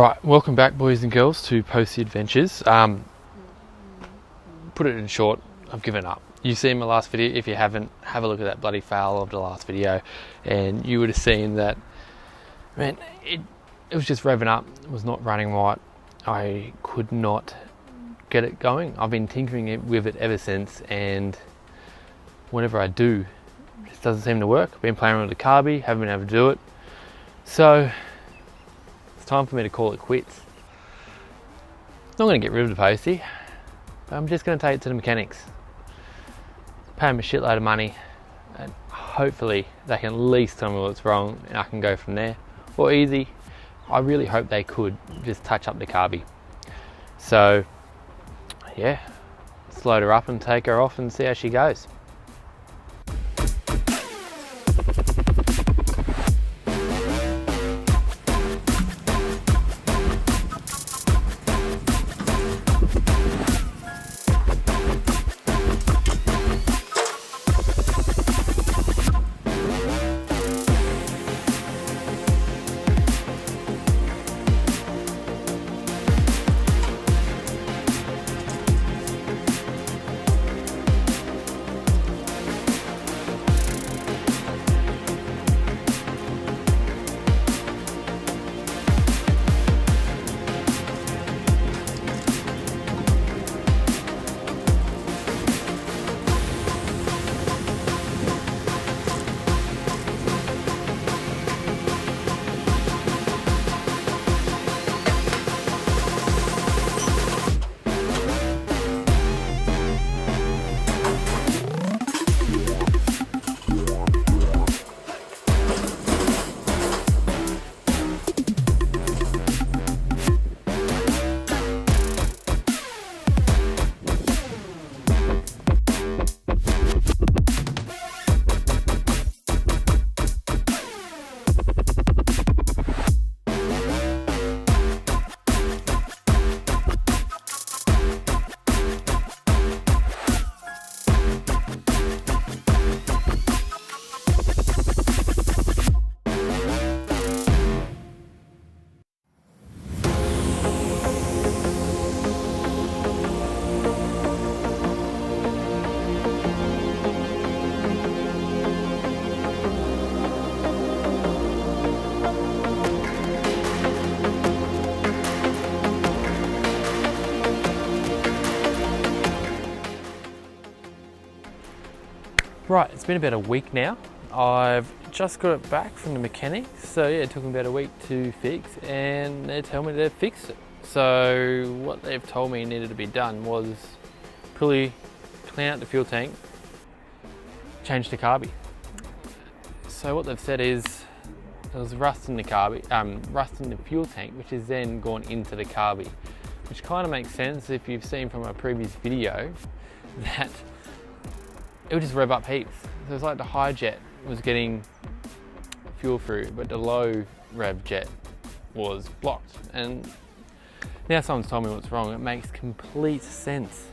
Right, welcome back boys and girls to Postie Adventures. Put it in short, I've given up. You've seen my last video. If you haven't, have a look at that bloody fail of the last video and you would have seen that, man, it was just revving up. It was not running right. I could not get it going. I've been tinkering with it ever since, and whenever I do, it just doesn't seem to work. I've been playing with the carby, haven't been able to do it. So it's time for me to call it quits. Not going to get rid of the Postie, but I'm just going to take it to the mechanics, pay them a shitload of money, and hopefully they can at least tell me what's wrong and I can go from there. Or easy, I really hope they could just touch up the carby. So yeah, let's load her up and take her off and see how she goes. Right, it's been about a week now. I've just got it back from the mechanic. So yeah, it took them about a week to fix, and they tell me they've fixed it. So what they've told me needed to be done was clean out the fuel tank, change the carby. So what they've said is there was rust in the carby, rust in the fuel tank, which has then gone into the carby, which kind of makes sense if you've seen from a previous video that it would just rev up heaps. So it's like the high jet was getting fuel through, but the low rev jet was blocked. And now someone's told me what's wrong. It makes complete sense.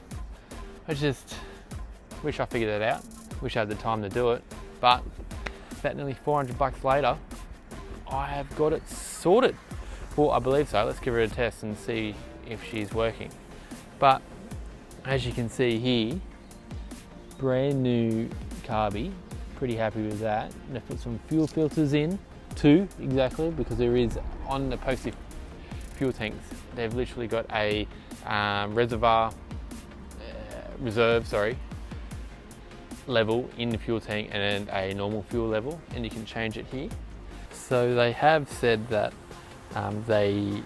I just wish I figured it out. Wish I had the time to do it. But about nearly 400 bucks later, I have got it sorted. Well, I believe so. Let's give her a test and see if she's working. But as you can see here, brand new carby, pretty happy with that. And I put some fuel filters in too, exactly, because there is on the Postie fuel tanks, they've literally got a reserve level in the fuel tank and a normal fuel level, and you can change it here. So they have said that they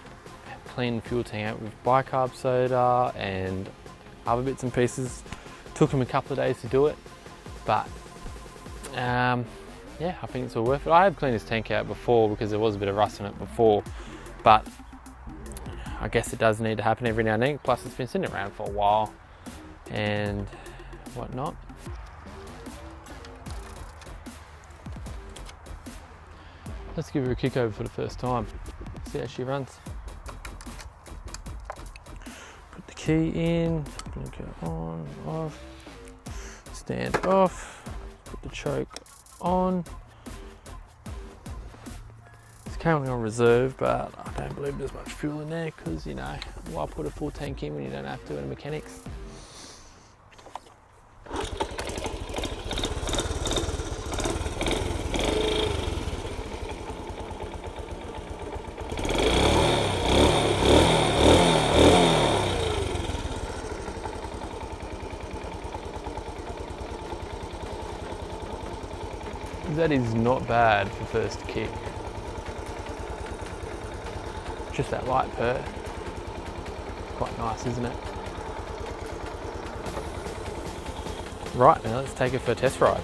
clean the fuel tank out with bicarb soda and other bits and pieces. Took them a couple of days to do it, but yeah, I think it's all worth it. I have cleaned this tank out before because there was a bit of rust in it before, but I guess it does need to happen every now and then. Plus it's been sitting around for a while and whatnot. Let's give her a kick over for the first time, see how she runs. Put the key in, blinker on, off, stand off, put the choke on. This currently on reserve, but I don't believe there's much fuel in there because, you know, why put a full tank in when you don't have to in mechanics? That is not bad for first kick. Just that light purr. Quite nice, isn't it? Right, now let's take it for a test ride.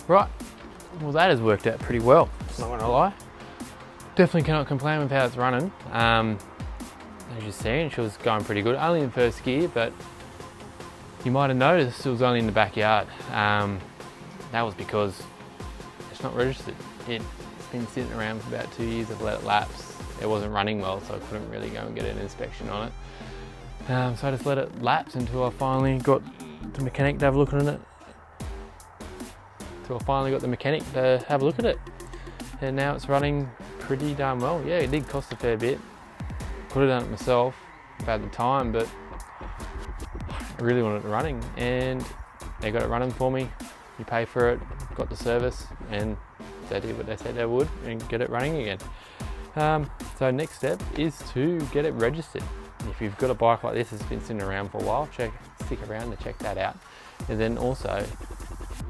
Right, well that has worked out pretty well, not gonna lie. Definitely cannot complain with how it's running. As you've seen, she was going pretty good, only in first gear, but you might have noticed it was only in the backyard. That was because it's not registered. It's been sitting around for about 2 years. I've let it lapse. It wasn't running well, so I couldn't really go and get an inspection on it. So I just let it lapse until I finally got the mechanic to have a look at it. I finally got the mechanic to have a look at it, and now it's running pretty darn well. Yeah, it did cost a fair bit. Could have done it myself at the time, but I really wanted it running, and they got it running for me. You pay for it, got the service, and they did what they said they would and get it running again. So next step is to get it registered. If you've got a bike like this that's been sitting around for a while, stick around to check that out. And then also,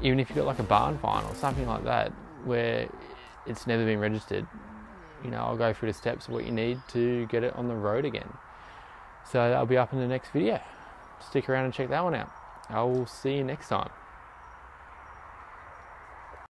even if you've got like a barn find or something like that where it's never been registered, you know, I'll go through the steps of what you need to get it on the road again. So that'll be up in the next video. Stick around and check that one out. I will see you next time.